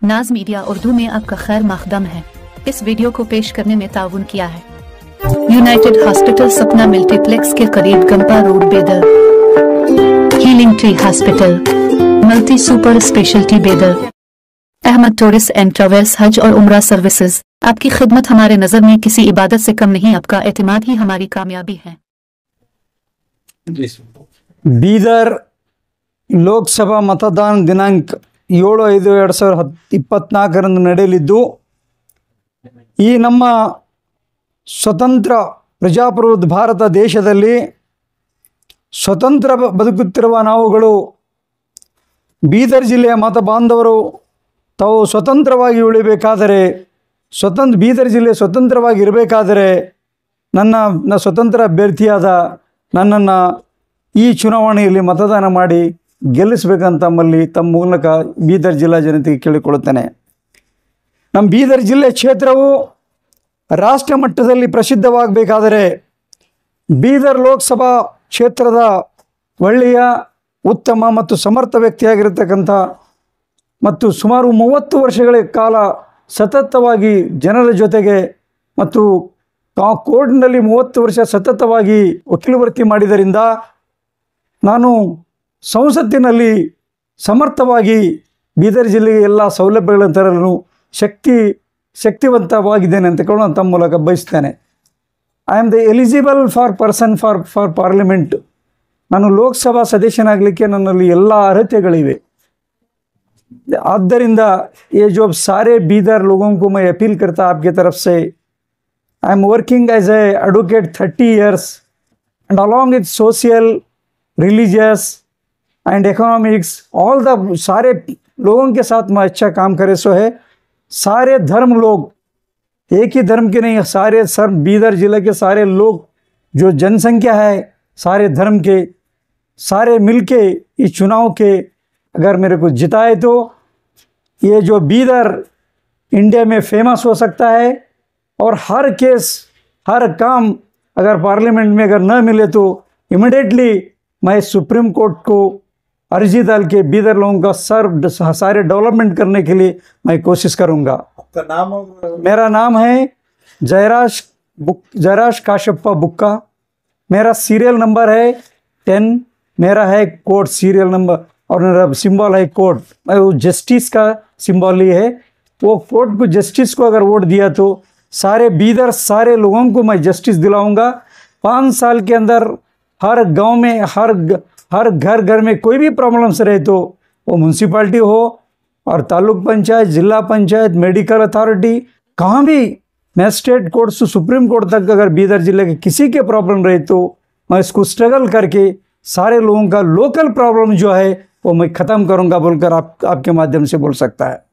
नाज मीडिया उर्दू में आपका खैर मकदम है। इस वीडियो को पेश करने में ताउन किया है यूनाइटेड हॉस्पिटल सपना मल्टीप्लेक्स के करीब गंपा रोड बेदर, healing tree hospital, multi super speciality बेदर, अहमद टूरिस्ट एंड ट्रैवल्स हज और उम्रा सर्विसेज। आपकी खिदमत हमारे नजर में किसी इबादत से कम नहीं, आपका एतमाद ही हमारी कामयाबी है। ಬೀದರ್ ಲೋಕಸಭಾ ಮತದಾನ ದಿನಾಂಕ 7/5/2024 ನಡೆಯಲಿದ್ದು, ಈ ನಮ್ಮ ಸ್ವತಂತ್ರ ಪ್ರಜಾಪ್ರಭುತ್ವ ಭಾರತ ದೇಶದಲ್ಲಿ ಸ್ವತಂತ್ರ ಬದುಕುತ್ತಿರುವ ನಾವುಗಳು ಬೀದರ್ ಜಿಲ್ಲೆಯ ಮತ ಬಾಂಧವರು ತಾವು ಸ್ವತಂತ್ರವಾಗಿ ಉಳಿಬೇಕಾದರೆ, ಬೀದರ್ ಜಿಲ್ಲೆ ಸ್ವತಂತ್ರವಾಗಿ ಇರಬೇಕಾದರೆ ನನ್ನ ಸ್ವತಂತ್ರ ಅಭ್ಯರ್ಥಿಯಾದ ನನ್ನನ್ನು ಈ ಚುನಾವಣೆಯಲ್ಲಿ ಮತದಾನ ಮಾಡಿ ಗೆಲ್ಲಿಸಬೇಕಂತ ತಮ್ಮ ಮೂಲಕ ಬೀದರ್ ಜಿಲ್ಲಾ ಜನತೆಗೆ ಕೇಳಿಕೊಳ್ಳುತ್ತೇನೆ. ನಮ್ಮ ಬೀದರ್ ಜಿಲ್ಲೆ ಕ್ಷೇತ್ರವು ರಾಷ್ಟ್ರ ಮಟ್ಟದಲ್ಲಿ ಪ್ರಸಿದ್ಧವಾಗಬೇಕಾದರೆ ಬೀದರ್ ಲೋಕಸಭಾ ಕ್ಷೇತ್ರದ ಒಳ್ಳೆಯ ಉತ್ತಮ ಮತ್ತು ಸಮರ್ಥ ವ್ಯಕ್ತಿಯಾಗಿರತಕ್ಕಂಥ ಮತ್ತು ಸುಮಾರು 30 ವರ್ಷಗಳ ಕಾಲ ಸತತವಾಗಿ ಜನರ ಜೊತೆಗೆ ಮತ್ತು ಕೋರ್ಟ್ನಲ್ಲಿ 30 ವರ್ಷ ಸತತವಾಗಿ ವಕೀಲ ವೃತ್ತಿ ಮಾಡಿದ್ದರಿಂದ ನಾನು ಸಂಸತ್ತಿನಲ್ಲಿ ಸಮರ್ಥವಾಗಿ ಬೀದರ್ ಜಿಲ್ಲೆಗೆ ಎಲ್ಲ ಸೌಲಭ್ಯಗಳನ್ನು ತರಲು ಶಕ್ತಿವಂತವಾಗಿದ್ದೇನೆ ಅಂತ ತಮ್ಮ ಮೂಲಕ ಬಯಸ್ತೇನೆ. I am the eligible for parliament. ನಾನು ಲೋಕಸಭಾ ಸದಸ್ಯನಾಗಲಿಕ್ಕೆ ನನ್ನಲ್ಲಿ ಎಲ್ಲ ಅರ್ಹತೆಗಳಿವೆ. ಆದ್ದರಿಂದ ये जो सारे बीदर लोगों को मैं अपील करता आपकी तरफ से, I am working as a advocate 30 years and along with social, religious and economics, all the सारे लोगों के साथ मैं अच्छा काम करे सो है. सारे धर्म लोग, एक ही धर्म के नहीं, सारे बीदर जिले के सारे लोग जो जनसंख्या है, सारे धर्म के सारे मिलके इस चुनाव के अगर मेरे को जिताए तो ये जो बीदर इंडिया में फेमस हो सकता है. और हर केस हर काम अगर पार्लियामेंट में अगर न मिले तो इमिडिएटली मैं सुप्रीम कोर्ट को अर्जी डाल के बीदर लोगों का सारे डेवलपमेंट करने के लिए मैं कोशिश करूंगा. आपका नाम? मेरा नाम है जयराज काशप्पा बुक्का. मेरा सीरियल नंबर है 10. मेरा है कोर्ट सीरियल नंबर और मेरा सिंबल है कोर्ट. वो जस्टिस का सिंबल ही है. वो कोर्ट को जस्टिस को अगर वोट दिया तो सारे बीदर सारे लोगों को मैं जस्टिस दिलाऊंगा. 5 साल के अंदर हर गांव में हर घर में कोई भी प्रॉब्लम्स रहे तो वो म्यूनसिपाल्टी हो और तालुक पंचायत, जिला पंचायत, मेडिकल अथॉरिटी, कहाँ भी मैजिस्ट्रेट कोर्ट से सुप्रीम कोर्ट तक अगर बीदर जिले के किसी के प्रॉब्लम रहे तो मैं इसको स्ट्रगल करके सारे लोगों का लोकल प्रॉब्लम जो है वो मैं ख़त्म करूंगा बोलकर आपके माध्यम से बोल सकता है.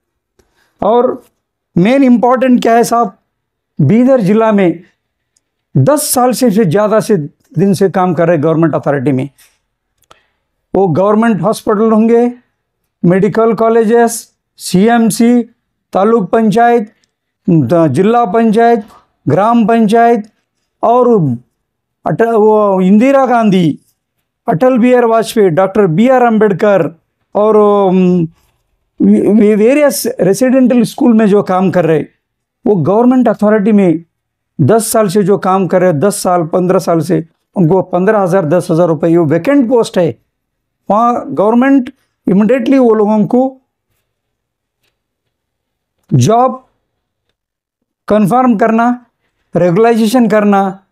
और मेन इम्पॉर्टेंट क्या है साहब, बीदर जिला में 10 साल से ज़्यादा से दिन से काम कर रहे गवर्नमेंट अथॉरिटी में. वो गवर्नमेंट हॉस्पिटल होंगे, medical colleges, CMC, taluk panchayat, जिला पंचायत, ग्राम पंचायत और वो इंदिरा गांधी, अटल बिहारी वाजपेयी, डॉक्टर BR अम्बेडकर और वेरियस रेसिडेंटल स्कूल में जो काम कर रहे वो गवर्नमेंट अथॉरिटी में 10 साल से जो काम कर रहे, 10 साल 15 साल से उनको 15,000 10,000 रुपये वो वैकेंट पोस्ट है. वहाँ गवर्नमेंट इमिडिएटली वो लोगों को जॉब कंफर्म करना, रेगुलाइजेशन करना.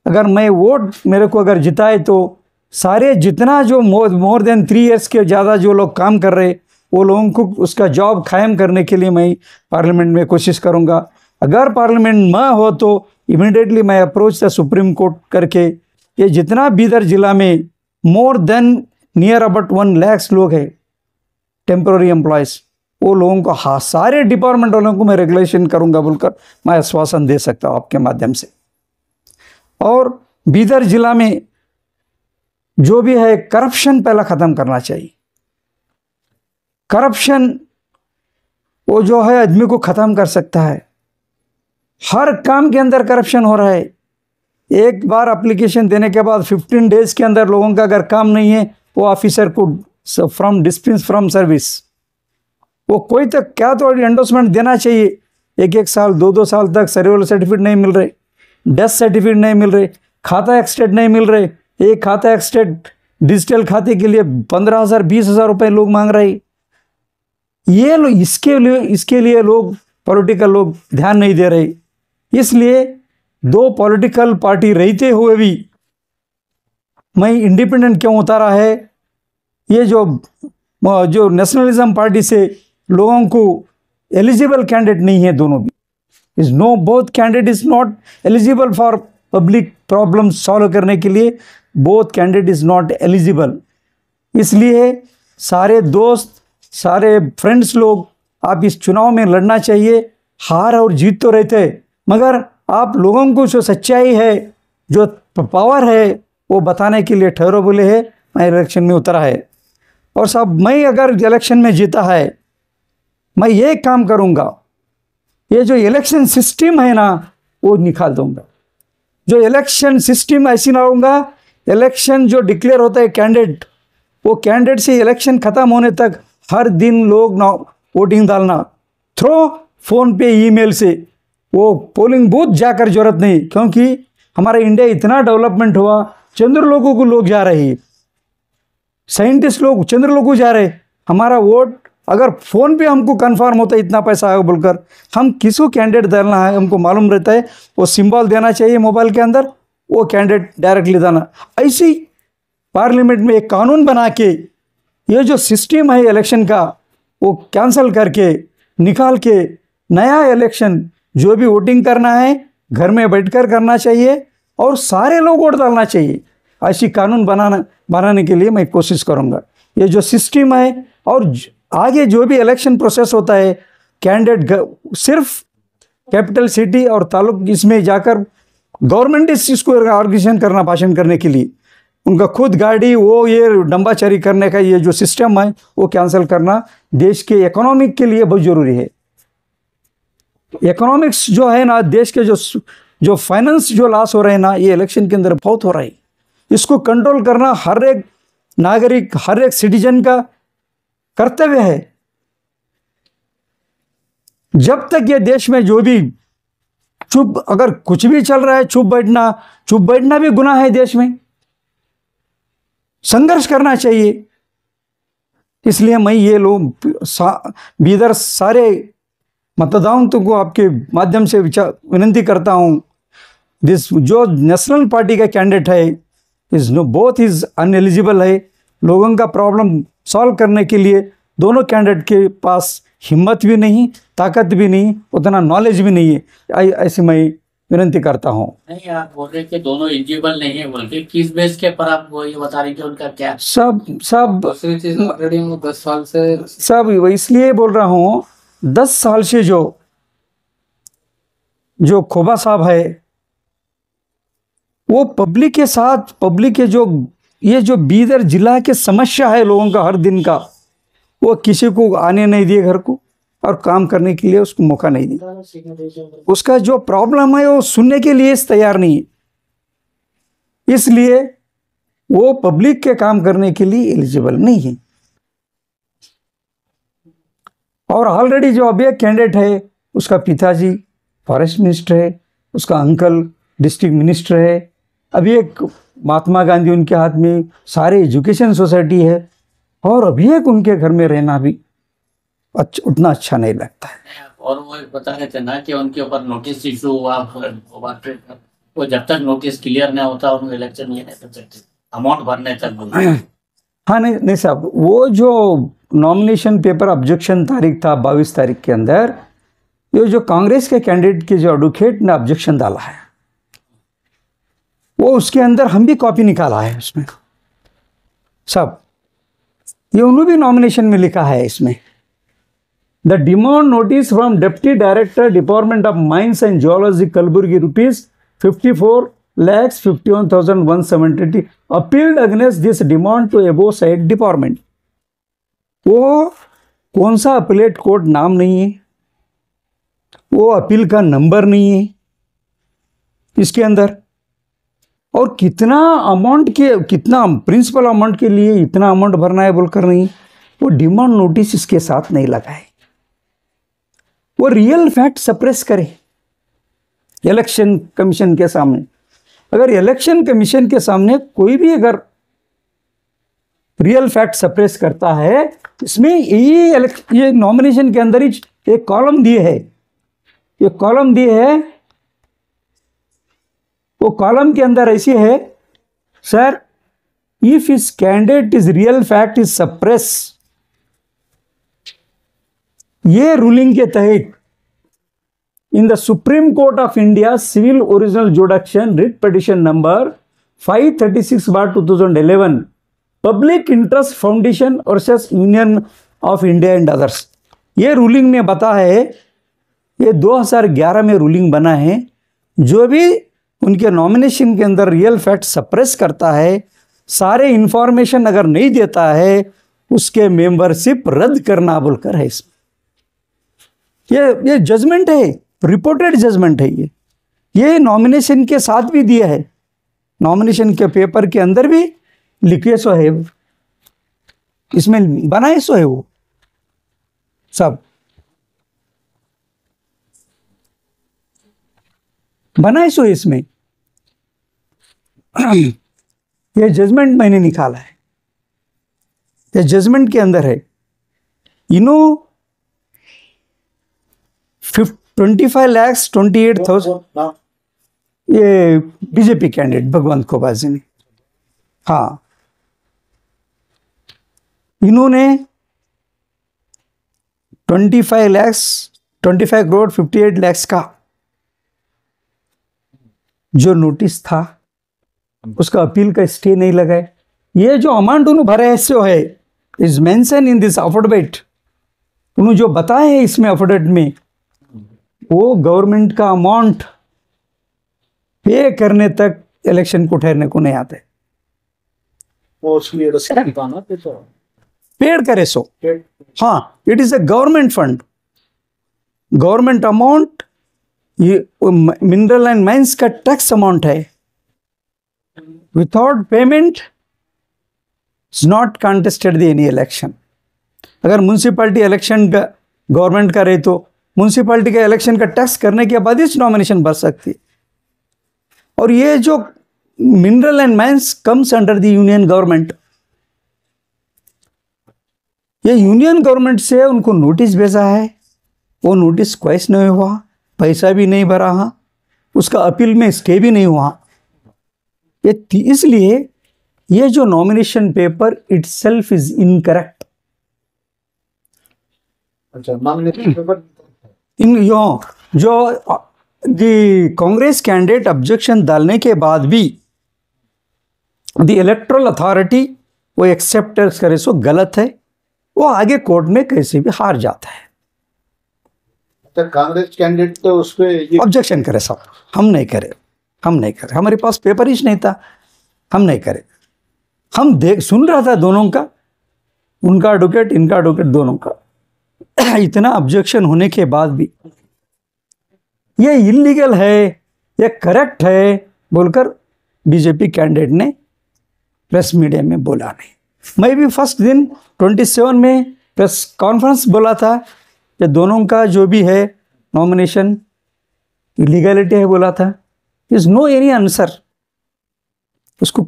अगर मैं वोट मेरे को अगर जिताए तो सारे जितना जो मोर देन 3 years के ज़्यादा जो लोग काम कर रहे वो लोगों को उसका जॉब कायम करने के लिए मैं पार्लियामेंट में कोशिश करूँगा. अगर पार्लियामेंट न हो तो इमीडिएटली मैं अप्रोच द सुप्रीम कोर्ट करके ये जितना बीदर जिला में more than near about 1 lakh लोग हैं टेम्पररी एम्प्लॉयज़, वो लोगों को सारे डिपार्टमेंट वालों को मैं रेगुलेशन करूँगा बोलकर मैं आश्वासन दे सकता हूँ आपके माध्यम से. और बीदर जिला में जो भी है करप्शन पहला ख़त्म करना चाहिए. करप्शन वो जो है आदमी को ख़त्म कर सकता है. हर काम के अंदर करप्शन हो रहा है. एक बार एप्लीकेशन देने के बाद 15 days के अंदर लोगों का अगर काम नहीं है वो ऑफिसर को डिस्मिस फ्रॉम सर्विस. वो कोई तक क्या तो एंडोर्समेंट देना चाहिए, 1-1 साल 2-2 साल तक सर्वाइवल सर्टिफिकेट नहीं मिल रहे, डेथ सर्टिफिकेट नहीं मिल रहे, खाता एक्सटेट नहीं मिल रहे। एक खाता एक्सटेट डिजिटल खाते के लिए 15,000 20,000 रुपए लोग मांग रहे। ये लोग इसके लिए लोग पॉलिटिकल लोग ध्यान नहीं दे रहे। इसलिए 2 पॉलिटिकल पार्टी रहते हुए भी मैं इंडिपेंडेंट क्यों उतारा है, ये जो नेशनलिज्म पार्टी से लोगों को एलिजिबल कैंडिडेट नहीं है, दोनों भी is no both candidate is not eligible for public problem solve करने के लिए, both candidate is not eligible. इसलिए सारे दोस्त सारे फ्रेंड्स लोग आप इस चुनाव में लड़ना चाहिए। हार और जीत तो रहते, मगर आप लोगों को जो सच्चाई है जो पावर है वो बताने के लिए ठहरो बोले है। मैं इलेक्शन में उतरा है और साहब मैं अगर इलेक्शन में जीता है मैं ये काम करूँगा, ये जो इलेक्शन सिस्टम है ना वो निकाल दूंगा। जो इलेक्शन सिस्टम ऐसी ना होगा, इलेक्शन जो डिक्लेयर होता है कैंडिडेट, वो कैंडिडेट से इलेक्शन खत्म होने तक हर दिन लोग वोटिंग डालना थ्रो फोन पे ईमेल से, वो पोलिंग बूथ जाकर जरूरत नहीं, क्योंकि हमारा इंडिया इतना डेवलपमेंट हुआ, चंद्रलोकों को लोग जा रहे हैं, साइंटिस्ट लोग चंद्रलोकों जा रहे। हमारा वोट अगर फ़ोन पे हमको कंफर्म होता है इतना पैसा आएगा बोलकर, हम किसको कैंडिडेट डालना है हमको मालूम रहता है, वो सिंबल देना चाहिए मोबाइल के अंदर, वो कैंडिडेट डायरेक्टली देना। ऐसे ही पार्लियामेंट में एक कानून बना के ये जो सिस्टम है इलेक्शन का वो कैंसिल करके निकाल के नया इलेक्शन जो भी वोटिंग करना है घर में बैठकर करना चाहिए और सारे लोग वोट डालना चाहिए। ऐसी कानून बनाने के लिए मैं कोशिश करूँगा। ये जो सिस्टम है और आगे जो भी इलेक्शन प्रोसेस होता है, कैंडिडेट सिर्फ कैपिटल सिटी और तालुक इसमें जाकर गवर्नमेंट इस चीज़ को ऑर्गेनाइजेशन करना, भाषण करने के लिए उनका खुद गाड़ी वो ये डंबाचारी करने का ये जो सिस्टम है वो कैंसिल करना देश के इकोनॉमिक के लिए बहुत ज़रूरी है। इकोनॉमिक्स जो है ना, देश के जो फाइनेंस जो लॉस हो रहे हैं ना, ये इलेक्शन के अंदर बहुत हो रहा है। इसको कंट्रोल करना हर एक नागरिक हर एक सिटीजन का कर्तव्य है। जब तक ये देश में जो भी चुप, अगर कुछ भी चल रहा है चुप बैठना भी गुनाह है। देश में संघर्ष करना चाहिए। इसलिए मैं ये लोग बीदर सारे मतदाताओं को आपके माध्यम से विनती करता हूं, जो नेशनल पार्टी का कैंडिडेट है is no both is ineligible है। लोगों का प्रॉब्लम सॉल्व करने के लिए दोनों कैंडिडेट के पास हिम्मत भी नहीं, ताकत भी नहीं, उतना नॉलेज भी नहीं है। ऐसे मैं विनती करता हूँ। नहीं, आप बोल रहे कि दोनों एलिजिबल नहीं है बोल के, किस बेस के पर आप वो ये बता रहे कि उनका क्या सब दूसरी चीज ऑलरेडी 10 साल से सब इसलिए बोल रहा हूँ 10 साल से जो खोबा साहब है वो पब्लिक के साथ, पब्लिक के जो बीदर जिला के समस्या है लोगों का हर दिन का, वो किसी को आने नहीं दिए घर को और काम करने के लिए उसको मौका नहीं दिया। उसका जो प्रॉब्लम है वो सुनने के लिए तैयार नहीं है, इसलिए वो पब्लिक के काम करने के लिए एलिजिबल नहीं है। और ऑलरेडी जो अभी एक कैंडिडेट है उसका पिताजी फॉरेस्ट मिनिस्टर है, उसका अंकल डिस्ट्रिक्ट मिनिस्टर है, अभी एक महात्मा गांधी उनके हाथ में सारे एजुकेशन सोसाइटी है, और अभी एक उनके घर में रहना भी उतना अच्छा नहीं लगता है। और वो बता रहे थे ना कि उनके ऊपर नोटिस इशू हुआ, वो जब तक नोटिस क्लियर नहीं होता उनको इलेक्शन ये नहीं कर सकते, अमाउंट भरने तक बोलते। हाँ नहीं साहब, वो जो नॉमिनेशन पेपर ऑब्जेक्शन तारीख था 22 तारीख के अंदर, ये जो कांग्रेस के कैंडिडेट के जो एडवोकेट ने ऑब्जेक्शन डाला है वो उसके अंदर हम भी कॉपी निकाला है उसमें सब, ये उन्होंने भी नॉमिनेशन में लिखा है इसमें, the demand notice from deputy director department of mines and geology Kalaburgi ₹54,51,170 appealed against this demand to above side department. वो कौन सा अपीलेट कोर्ट नाम नहीं है, वो अपील का नंबर नहीं है इसके अंदर, और कितना अमाउंट के, कितना प्रिंसिपल अमाउंट के लिए इतना अमाउंट भरना है बोलकर नहीं, वो डिमांड नोटिस इसके साथ नहीं लगा है। वो रियल फैक्ट सप्रेस करे इलेक्शन कमीशन के सामने। अगर इलेक्शन कमीशन के सामने कोई भी अगर रियल फैक्ट सप्रेस करता है, इसमें ये नॉमिनेशन के अंदर ही एक कॉलम दिए है, ये कॉलम दिए है, वो कॉलम के अंदर ऐसी है, sir if his candidate is real fact is suppress, ये रूलिंग के तहत in the supreme court of India civil original jurisdiction writ petition number 536/2011 public interest foundation versus union of India and others, ये ruling में बता है, ये 2011 में ruling बना है, जो भी उनके नॉमिनेशन के अंदर रियल फैक्ट सप्रेस करता है, सारे इंफॉर्मेशन अगर नहीं देता है, उसके मेंबरशिप रद्द करना बोलकर है इसमें। ये जजमेंट है, रिपोर्टेड जजमेंट है, ये नॉमिनेशन के साथ भी दिया है, नॉमिनेशन के पेपर के अंदर भी लिखे सो है, इसमें बनाए सो है, वो सब बनाए सो है इसमें। ये जजमेंट मैंने निकाला है, ये जजमेंट के अंदर है, 25,28,000 ये बीजेपी कैंडिडेट भगवंत खोबाजी ने, हाँ, इन्होंने 25 करोड़ 58 लाख का जो नोटिस था, उसका अपील का स्टे नहीं लगाए। ये जो अमाउंट उन्होंने भरे है is mention in this affidavit, उन्होंने जो बताया है इसमें अफिडेविट में, वो गवर्नमेंट का अमाउंट पे करने तक इलेक्शन को ठहरने को नहीं आते, पेड करे सो, हाँ, it is a government fund, government amount, ये मिनरल एंड माइंस का टैक्स अमाउंट है, without payment is not contested the any election. अगर म्यूनसिपैलिटी इलेक्शन का गवर्नमेंट करे तो म्यूनसिपैलिटी का इलेक्शन का टैक्स करने के बाद इस नॉमिनेशन भर सकती है। और ये जो mineral and mines comes under the union government, ये यूनियन गवर्नमेंट से उनको नोटिस भेजा है, वो नोटिस क्वाइस नहीं हुआ, पैसा भी नहीं भरा, उसका अपील में स्टे भी नहीं हुआ। इसलिए ये जो nomination paper itself is incorrect. अच्छा, नॉमिनेशन पेपर जो कांग्रेस कैंडिडेट ऑब्जेक्शन डालने के बाद भी द इलेक्टोरल अथॉरिटी वो एक्सेप्ट करे सो गलत है, वो आगे कोर्ट में कैसे भी हार जाता है। तो कांग्रेस कैंडिडेट तो उस पे ऑब्जेक्शन करे साहब, हम नहीं करे, हमारे पास पेपर ही नहीं था, हम नहीं करे। हम सुन रहा था दोनों का, उनका एडवोकेट इनका एडवोकेट दोनों का, इतना ऑब्जेक्शन होने के बाद भी ये इलीगल है, ये करेक्ट है बोलकर बीजेपी कैंडिडेट ने प्रेस मीडिया में बोला नहीं। मैं भी फर्स्ट दिन 27 में प्रेस कॉन्फ्रेंस बोला था कि दोनों का जो भी है नॉमिनेशन इलीगलिटी है बोला था, इज नो एनी आंसर। उसको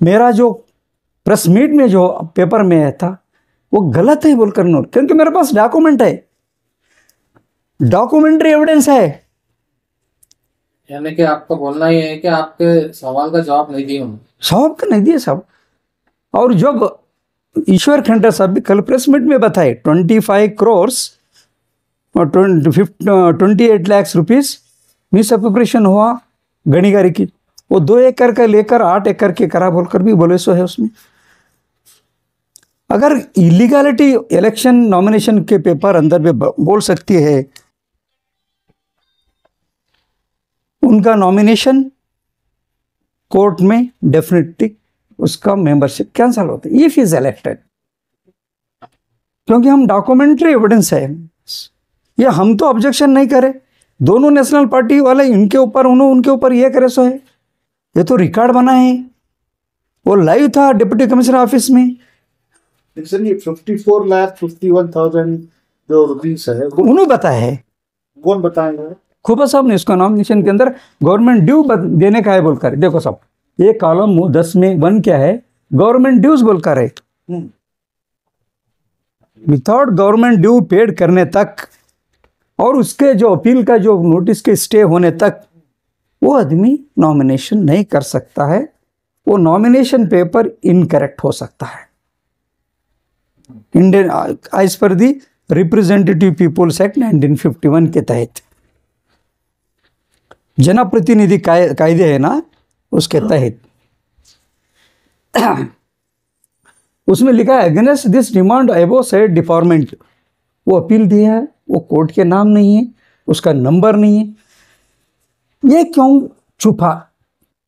मेरा जो प्रेस मीट में जो पेपर में था वो गलत है बोलकर नोट, क्योंकि मेरे पास डॉक्यूमेंट है, डॉक्यूमेंट्री एविडेंस है। यानी कि आपका बोलना ये है कि आपके सवाल का जवाब नहीं दिए, जवाब का नहीं दिए साहब। और जब ईश्वर खंडर साहब भी कल प्रेस मीट में बताए 25 करोड़ और 28 लाख रुपीस मिस अप्रोप्रिएशन हुआ गणिगारी की, वो 2 एकड़ का लेकर 8 एकड़ के करा बोलकर भी बोले सो है उसमें। अगर इलीगलिटी इलेक्शन नॉमिनेशन के पेपर अंदर भी बोल सकती है, उनका नॉमिनेशन कोर्ट में डेफिनेटली उसका मेंबरशिप कैंसिल होता है इफ इज इलेक्टेड, क्योंकि हम डॉक्यूमेंट्री एविडेंस है ये। हम तो ऑब्जेक्शन नहीं करे, दोनों नेशनल पार्टी वाले इनके ऊपर उनके ऊपर ये करे सो है, ये तो रिकॉर्ड बना है, वो लाइव था डिप्टी कमिश्नर ऑफिस में। सर ये 54,51,000 जो रुपीस है उन्होंने बताया है, कौन बताएंगे? खोबा साहब ने इसको नॉमिनेशन के अंदर गवर्नमेंट ड्यू देने का है बोलकर, देखो साहब ये कॉलम 10 में 1 क्या है, गवर्नमेंट ड्यूज बोलकर है। विदाउट गवर्नमेंट ड्यू पेड करने तक और उसके जो अपील का जो नोटिस के स्टे होने तक वो आदमी नॉमिनेशन नहीं कर सकता है, वो नॉमिनेशन पेपर इनकरेक्ट हो सकता है। इंडियन एज पर दी रिप्रेजेंटेटिव पीपुल्स एक्ट 1951 के तहत, जनप्रतिनिधि कायदे है ना, उसके तहत उसमें लिखा है अगेंस्ट दिस डिमांड एबो सेड डिपार्टमेंट, वो अपील दिया है, वो कोर्ट के नाम नहीं है, उसका नंबर नहीं है, ये क्यों छुपा,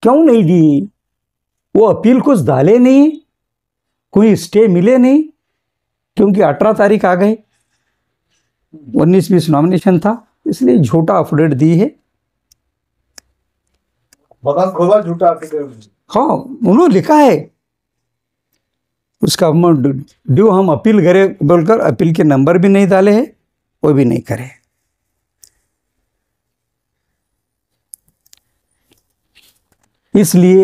क्यों नहीं दी? वो अपील कुछ डाले नहीं, कोई स्टे मिले नहीं, क्योंकि 18 तारीख आ गए, 19-20 नॉमिनेशन था, इसलिए झूठा अफिडेविट दी है। भगवान खोबा झूठा अफिडेविट, हाँ उन्होंने लिखा है उसका ड्यू हम अपील करें बोलकर, अपील के नंबर भी नहीं डाले हैं, वो भी नहीं करे। इसलिए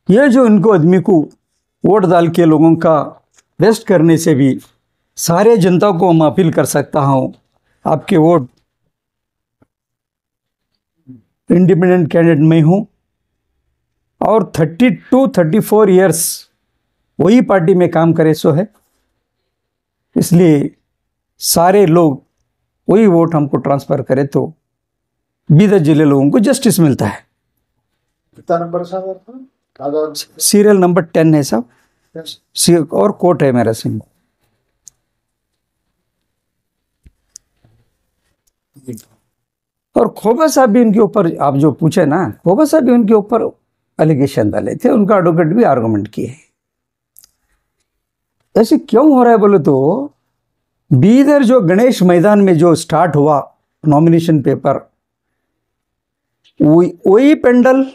ये जो इनको आदमी को वोट डाल के लोगों का वेस्ट करने से भी सारे जनता को हम अपील कर सकता हूँ, आपके वोट इंडिपेंडेंट कैंडिडेट में हूँ और 32-34 इयर्स वही पार्टी में काम करे सो है, इसलिए सारे लोग वही वोट हमको ट्रांसफर करे तो बीदर जिले लोगों को जस्टिस मिलता है। कितना नंबर साहब आपका? सीरियल नंबर 10 है साहब, और कोर्ट है मेरा सिंह। और खोबा साहब भी इनके ऊपर, आप जो पूछे ना, खोबा साहब भी उनके ऊपर एलिगेशन डाले थे, उनका एडवोकेट भी आर्गुमेंट किए। ऐसे क्यों हो रहा है बोले तो, बीदर जो गणेश मैदान में जो स्टार्ट हुआ नॉमिनेशन पेपर, वही पेंडल,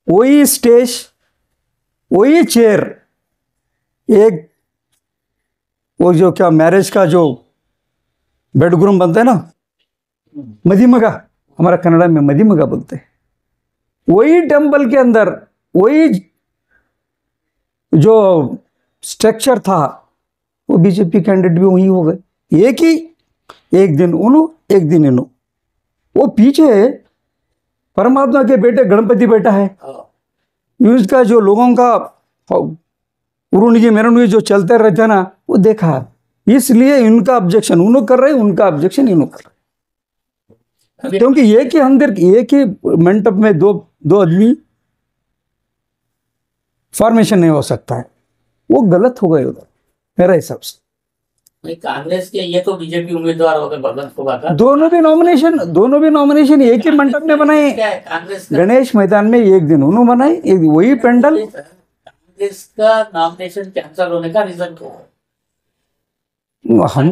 वही स्टेज, वही चेयर, एक वो जो क्या मैरिज का जो बेडरूम बनता है ना, मधीमगा, हमारा कन्नड़ा में मधीमगा बोलते हैं, वही टेंपल के अंदर वही जो स्ट्रक्चर था, वो बीजेपी कैंडिडेट भी वही हो गए। एक दिन उनु, एक दिन इनु। वो पीछे परमात्मा के बेटे गणपति बैठा है, उसका जो लोगों का उरुणगी मेरुणगी जो चलते रहते ना, वो देखा, इसलिए इनका ऑब्जेक्शन उन्होंने कर रहे, उनका ऑब्जेक्शन इन्होंने कर रहे, क्योंकि एक ही अंदर एक ही मंडप में दो आदमी फॉर्मेशन नहीं हो सकता है, वो गलत हो गए उधर मेरा हिसाब से। कांग्रेस के ये तो बीजेपी उम्मीदवार हो गए भगवंत खोबा का, दोनों भी नॉमिनेशन एक ही मंडप में बनाए, कांग्रेस गणेश मैदान में एक दिन उन्होंने बनाए, एक वही पेंडल। कांग्रेस का नॉमिनेशन कैंसिल होने का रीजन क्या है? हम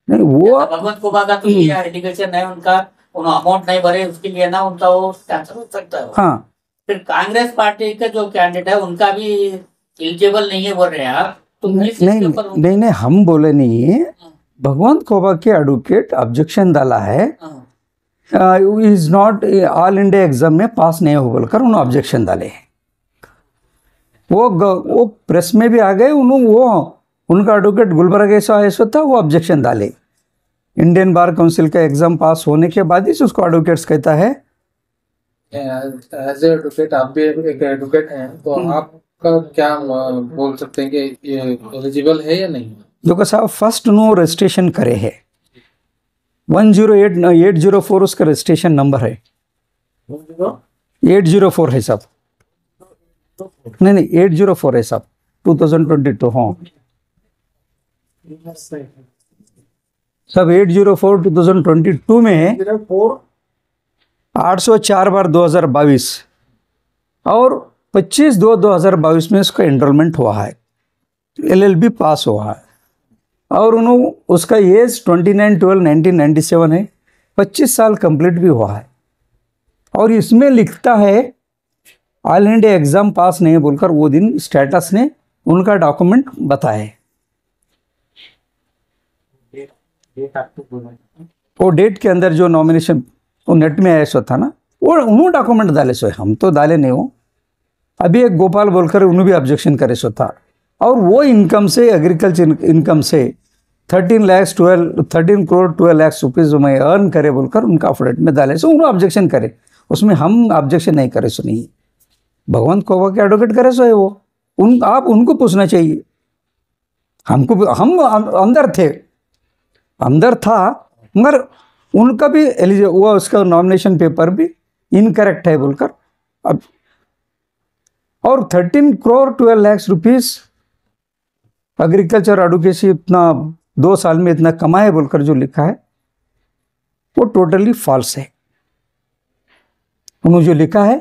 नहीं, वो भगवंत खोबा का तो ये एलिगेशन है, उनका अमाउंट नहीं भरे उसके लिए ना, उनका वो कैंसिल हो सकता है। हाँ, फिर कांग्रेस पार्टी का जो कैंडिडेट है उनका भी एलिजिबल नहीं है बोल रहे हैं आप, तो नहीं, हम बोले नहीं, भगवंत खोबा के एडवोकेट ऑब्जेक्शन डाला है, is not all India exam में पास नहीं हो बोलकर उन्होंने ऑब्जेक्शन डाले हैं। वो प्रेस में भी आ गए, उनका एडवोकेट गुलबर्ग ऐसा था, वो ऑब्जेक्शन डाले। इंडियन बार काउंसिल का एग्जाम पास होने के बाद ही उसको एडवोकेट्स कहता है। एज एडवोकेट आप भी एक एडवोकेट हैं, तो आपका क्या बोल सकते हैं कि ये एलिजिबल है या नहीं? देखो साहब, फर्स्ट नो रजिस्ट्रेशन करे है, 10804 उसका रजिस्ट्रेशन नंबर है, 804 है साहब, नहीं 804 है साहब, 2022। हाँ सब 804 2022 में है, 804/2022 और 25/2/2022 में उसका एनरोलमेंट हुआ है, LLB पास हुआ है, और उसका एज 29/12/1997 है, 25 साल कंप्लीट भी हुआ है। और इसमें लिखता है ऑल इंडिया एग्जाम पास नहीं बोलकर वो दिन स्टेटस ने उनका डॉक्यूमेंट बताए। वो डेट के अंदर जो नॉमिनेशन वो नेट में आया सो था ना, वो उन्होंने डॉक्यूमेंट डाले सो है, हम तो डाले नहीं हो। अभी एक गोपाल बोलकर उन्होंने भी ऑब्जेक्शन करे सो था, और वो इनकम से, एग्रीकल्चर इनकम से 13 करोड़ 12 लाख रुपीज़ मैं अर्न करे बोलकर उनका अफिडेविट में डाले सो, उन्होंने ऑब्जेक्शन करे, उसमें हम ऑब्जेक्शन नहीं करे सो नहीं। भगवंत कोबा के एडवोकेट करे सो है वो, आप उनको पूछना चाहिए। हमको, हम अंदर था, मगर उनका भी वो उसका नॉमिनेशन पेपर भी इनकरेक्ट है बोलकर अब, और 13 crore 12 lakh rupees agriculture advocacy इतना 2 साल में इतना कमाए बोलकर जो लिखा है वो टोटली फॉल्स है। उन्होंने जो लिखा है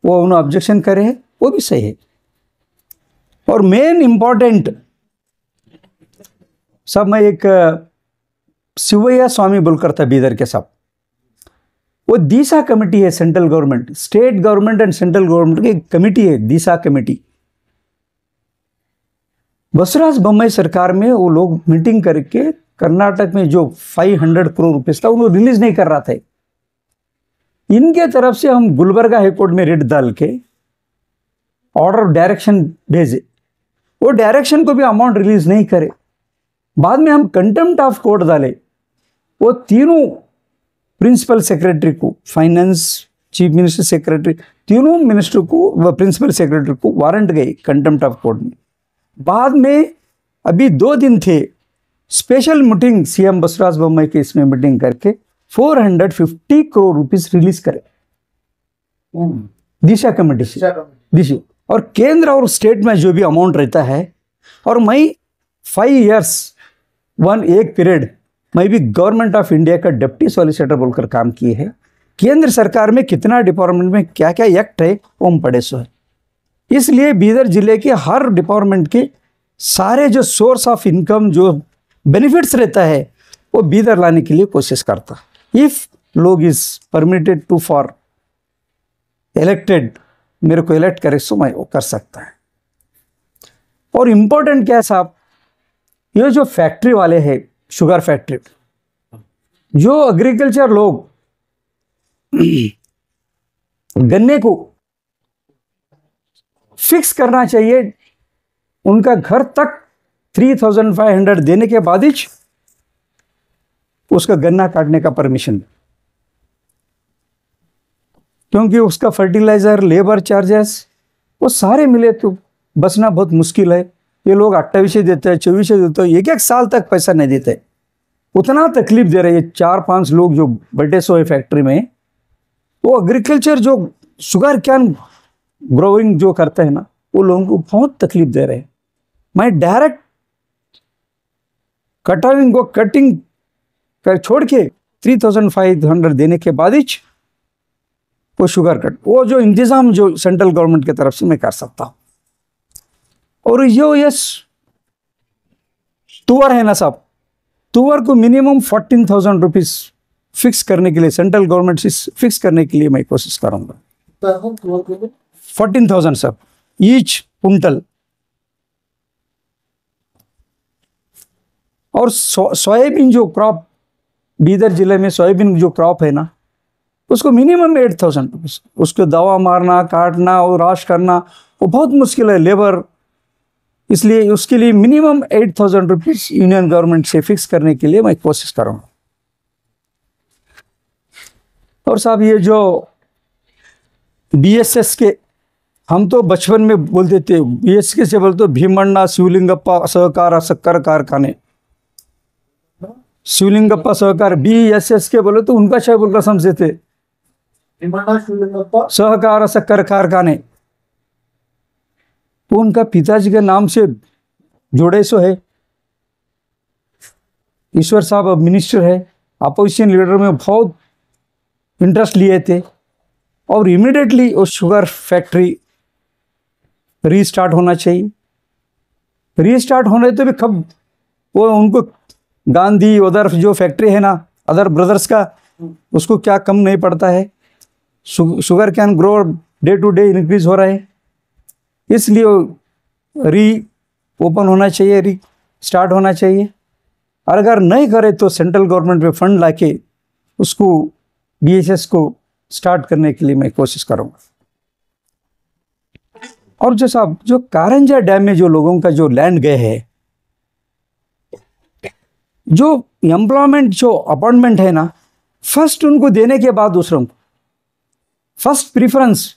वो उन्होंने ऑब्जेक्शन करे है, वो भी सही है। और मेन इंपॉर्टेंट सब, मैं एक शिवैया स्वामी बोलकर था बीदर के साहब, वो दिशा कमेटी है, central government, state government and central government की कमेटी है दिशा कमेटी। बसवराज बोम्मई सरकार में वो लोग मीटिंग करके कर्नाटक में जो 500 करोड़ रुपए था उन्होंने रिलीज नहीं कर रहा था। इनके तरफ से हम गुलबर्गा हाईकोर्ट में रिट डाल के ऑर्डर डायरेक्शन भेजे, वो डायरेक्शन को भी अमाउंट रिलीज नहीं करे। बाद में हम कंटेम्प्ट ऑफ कोर्ट डाले, वो तीनों प्रिंसिपल सेक्रेटरी को, फाइनेंस, चीफ मिनिस्टर, सेक्रेटरी, तीनों मिनिस्टर को, प्रिंसिपल सेक्रेटरी को वारंट गए कंटेम्प्ट ऑफ कोर्ट में। बाद में अभी 2 दिन थे, special meeting CM Basavaraj Bommai के इसमें मीटिंग करके 450 करोड़ रुपीस रिलीज करे दिशा कमेटी से, दिशा। और केंद्र और स्टेट में जो भी अमाउंट रहता है, और मैं 5 इयर्स एक पीरियड मैं भी गवर्नमेंट ऑफ इंडिया का डिप्टी सॉलिसिटर बोलकर काम किए हैं। केंद्र सरकार में कितना डिपार्टमेंट में क्या क्या एक्ट है वो हम पढ़े सो है। इसलिए बीदर जिले के हर डिपार्टमेंट के सारे जो सोर्स ऑफ इनकम, जो बेनिफिट्स रहता है, वो बीदर लाने के लिए कोशिश करता। इफ लोग is permitted to for elected, मेरे को इलेक्ट करे सो मैं वो कर सकता है। और इम्पोर्टेंट क्या है साहब, ये जो फैक्ट्री वाले हैं, शुगर फैक्ट्री, जो एग्रीकल्चर लोग गन्ने को फिक्स करना चाहिए, उनका घर तक 3500 देने के बाद ही उसका गन्ना काटने का परमिशन, क्योंकि उसका फर्टिलाइजर, लेबर चार्जेस वो सारे मिले तो बचना बहुत मुश्किल है। ये लोग 28 देते हैं, 24 देते हैं, 1-1 साल तक पैसा नहीं देते, उतना तकलीफ दे रहे हैं। 4-5 लोग जो बैठे सोए फैक्ट्री में, वो एग्रीकल्चर जो शुगर कैन ग्रोइंग जो करते हैं ना, वो लोगों को बहुत तकलीफ दे रहे हैं। मैं डायरेक्ट कटिंग कर छोड़ के 3500 देने के बाद ही वो शुगर कट, वो जो इंतजाम जो सेंट्रल गवर्नमेंट की तरफ से मैं कर सकता हूँ। और जो ये तुअर है ना साहब, तुअर को मिनिमम 14,000 रुपीज फिक्स करने के लिए, सेंट्रल गवर्नमेंट से फिक्स करने के लिए मैं कोशिश करूंगा। 14,000 साहब ईच कुंटल। और सोयाबीन जो क्रॉप, बीदर जिले में सोयाबीन जो क्रॉप है ना, उसको मिनिमम 8,000 रुपीज। उसको दवा मारना, काटना और राश करना वो बहुत मुश्किल है, लेबर, इसलिए उसके लिए मिनिमम 8,000 रुपीज यूनियन गवर्नमेंट से फिक्स करने के लिए मैं कोशिश करूंगा। और साहब ये जो बीएसएस के, हम तो बचपन में बोलते थे बीएसएस से बोलते भीमण्णा शिवलिंगप्पा सहकार शक्कर कारखाने, शिवलिंगप्पा सहकार, बीएसएस के बोले तो उनका शायद बोलकर समझे थे, भीमण्णा शिवलिंगप्पा सहकार शक्कर कारखाने, तो उनका पिताजी के नाम से जोड़े सो है। ईश्वर साहब अब मिनिस्टर है, अपोजिशन लीडर में बहुत इंटरेस्ट लिए थे, और इमीडिएटली वो शुगर फैक्ट्री रीस्टार्ट होना चाहिए। रीस्टार्ट होने तो भी कब, वो उनको गांधी उधर जो फैक्ट्री है ना अदर ब्रदर्स का, उसको क्या कम नहीं पड़ता है, sugar can grow day to day increase हो रहा है, इसलिए री ओपन होना चाहिए, री स्टार्ट होना चाहिए। और अगर नहीं करे तो सेंट्रल गवर्नमेंट में फंड लाके उसको BHS को स्टार्ट करने के लिए मैं कोशिश करूँगा। और जो साहब जो कारंजा डैम में जो लोगों का जो लैंड गए है, जो एम्प्लॉयमेंट जो अपॉइंटमेंट है ना, फर्स्ट उनको देने के बाद दूसरों को फर्स्ट प्रीफरेंस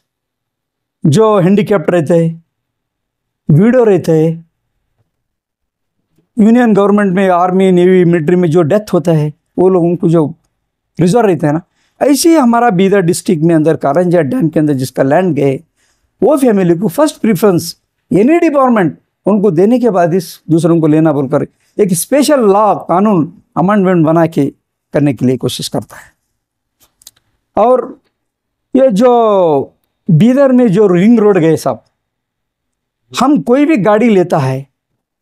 जो हैंडीकैप्ड रहते हैं, वीडो रहते हैं, यूनियन गवर्नमेंट में आर्मी नेवी मिलिट्री में जो डेथ होता है वो लोगों को जो रिजर्व रहते हैं ना, ऐसे ही हमारा बीदर डिस्ट्रिक्ट में अंदर कारंजा डैम के अंदर जिसका लैंड गए वो फैमिली को फर्स्ट प्रीफरेंस एनी डिपार्टमेंट उनको देने के बाद इस दूसरों को लेना बोलकर एक स्पेशल लॉ कानून अमेंडमेंट बना के करने के लिए कोशिश करता है। और ये जो बीदर में जो रिंग रोड गए साहब, हम कोई भी गाड़ी लेता है,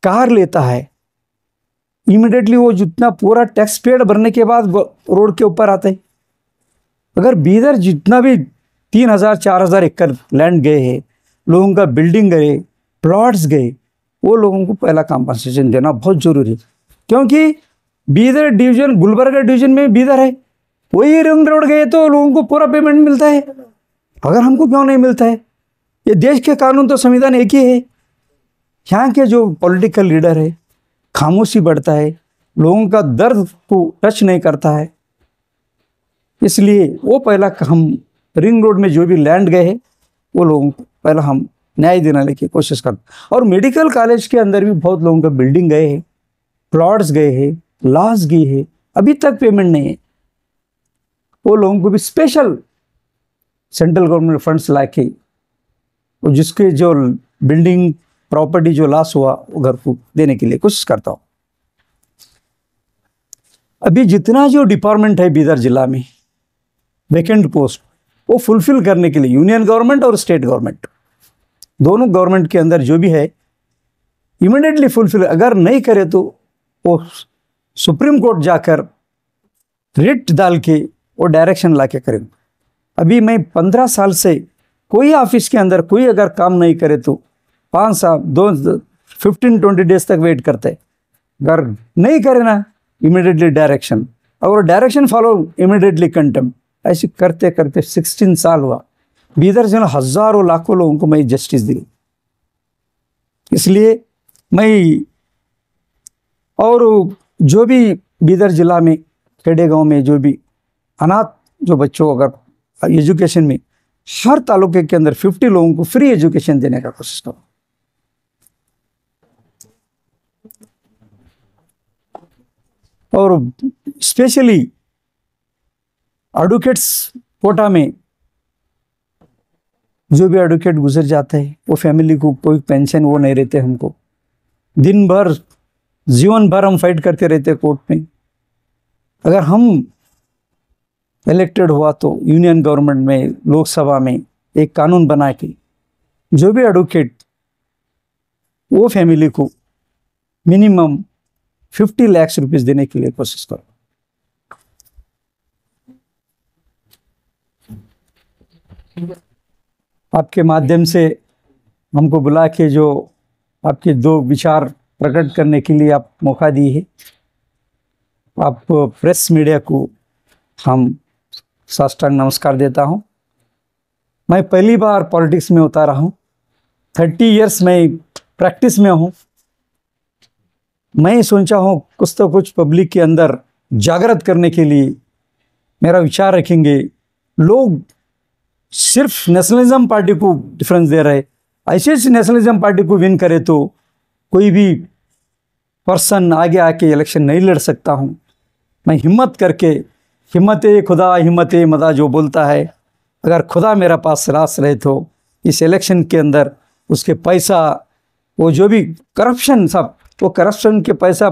कार लेता है, इमीडिएटली वो जितना पूरा टैक्स पेड भरने के बाद रोड के ऊपर आता है। अगर बीदर जितना भी 3,000-4,000 एकड़ लैंड गए हैं, लोगों का बिल्डिंग गए, प्लॉट्स गए, वो लोगों को पहला कॉम्पनसेशन देना बहुत जरूरी है। क्योंकि बीदर डिवीजन गुलबर्गा डिवीजन में बीदर है, वही रिंग रोड गए तो लोगों को पूरा पेमेंट मिलता है। अगर हमको क्यों नहीं मिलता है? ये देश के कानून तो संविधान एक ही है। यहाँ के जो पॉलिटिकल लीडर है खामोशी बढ़ता है, लोगों का दर्द को टच नहीं करता है। इसलिए वो पहला हम रिंग रोड में जो भी लैंड गए हैं वो लोगों को पहला हम न्याय दिलाने की कोशिश करते। और मेडिकल कॉलेज के अंदर भी बहुत लोगों का बिल्डिंग गए हैं, प्लॉट्स गए हैं, लॉस गई है, अभी तक पेमेंट नहीं है। वो लोगों को भी स्पेशल सेंट्रल गवर्नमेंट फंड्स लाके जिसके जो बिल्डिंग प्रॉपर्टी जो लॉस हुआ वो घर को देने के लिए कोशिश करता हूँ। अभी जितना जो डिपार्टमेंट है बीदर जिला में वैकेंट पोस्ट वो फुलफिल करने के लिए यूनियन गवर्नमेंट और स्टेट गवर्नमेंट दोनों गवर्नमेंट के अंदर जो भी है इमीडिएटली फुलफिल अगर नहीं करे तो वो सुप्रीम कोर्ट जाकर रिट डाल के वो डायरेक्शन ला के करें। अभी मैं 15 साल से कोई ऑफिस के अंदर कोई अगर काम नहीं करे तो 5 साल 15-20 डेज तक वेट करते हैं। अगर नहीं करे ना इमीडिएटली डायरेक्शन, और डायरेक्शन फॉलो इमीडिएटली कंटेम्प्ट, ऐसे करते करते 16 साल हुआ। बीदर जिला हजारों लाखों लोगों को मैं जस्टिस दी। इसलिए मैं और जो भी बीदर जिला में खेड़े गांव में जो भी अनाथ जो बच्चों अगर एजुकेशन में हर तालुके के अंदर 50 लोगों को फ्री एजुकेशन देने का कोशिश करो। और स्पेशली एडवोकेट्स कोटा में जो भी एडवोकेट गुजर जाता है वो फैमिली को कोई पेंशन वो नहीं रहते। हमको दिन भर जीवन भर हम फाइट करते रहते कोर्ट में। अगर हम इलेक्टेड हुआ तो यूनियन गवर्नमेंट में लोकसभा में एक कानून बना के जो भी एडवोकेट वो फैमिली को मिनिमम 50 लाख रुपीस देने के लिए कोशिश करो। आपके माध्यम से हमको बुला के जो आपके दो विचार प्रकट करने के लिए आप मौका दी है, आप प्रेस मीडिया को हम साष्टांग नमस्कार देता हूं। मैं पहली बार पॉलिटिक्स में उतारा हूं, 30 इयर्स में प्रैक्टिस में हूं। मैं सोचा हूं कुछ तो कुछ पब्लिक के अंदर जागृत करने के लिए मेरा विचार रखेंगे। लोग सिर्फ नेशनलिज्म पार्टी को डिफरेंस दे रहे, ऐसे नेशनलिज्म पार्टी को विन करे तो कोई भी पर्सन आगे आके इलेक्शन नहीं लड़ सकता हूं। मैं हिम्मत करके, हिम्मत खुदा हिम्मत मदा जो बोलता है, अगर खुदा मेरा पास रास रहे तो इस इलेक्शन के अंदर उसके पैसा वो जो भी करप्शन साहब, वो करप्शन के पैसा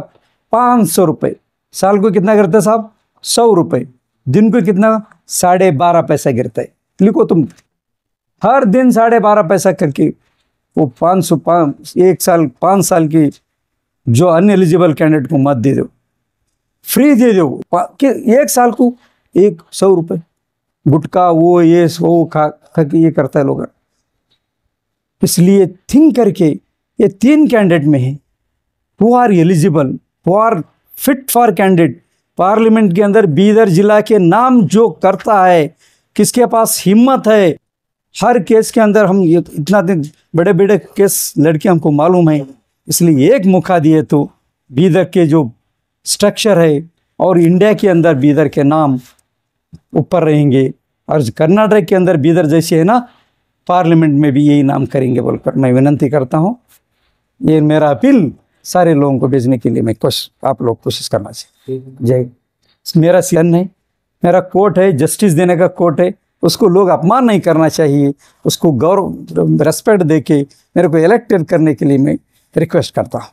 500 रुपये साल को कितना गिरता है साहब? 100 रुपये। दिन को कितना? 12.5 पैसा गिरता है। लिखो तुम, हर दिन 12.5 पैसा करके वो 505 एक साल 5 साल की जो अनएलिजिबल कैंडिडेट को मत दे दो, फ्री दे दो कि एक साल को 100 रुपये। गुटखा वो ये सो खा के ये करता है लोग। इसलिए थिंक करके ये 3 कैंडिडेट में है who are eligible, who are fit for candidate, parliament के अंदर बीदर जिला के नाम जो करता है, किसके पास हिम्मत है, हर केस के अंदर हम इतना दिन बड़े बड़े केस लड़के हमको मालूम है, इसलिए एक मौका दिए तो बीदर के जो स्ट्रक्चर है और इंडिया के अंदर बीदर के नाम ऊपर रहेंगे, और कर्नाटक के अंदर बीदर जैसे है ना, पार्लियामेंट में भी यही नाम करेंगे बोलकर मैं विनंती करता हूँ। ये मेरा अपील सारे लोगों को भेजने के लिए मैं आप लोग कोशिश करना चाहिए। जय। मेरा सीएन है, मेरा कोर्ट है, जस्टिस देने का कोर्ट है, उसको लोग अपमान नहीं करना चाहिए, उसको गौरव रेस्पेक्ट देके मेरे को इलेक्टेड करने के लिए मैं रिक्वेस्ट करता हूँ।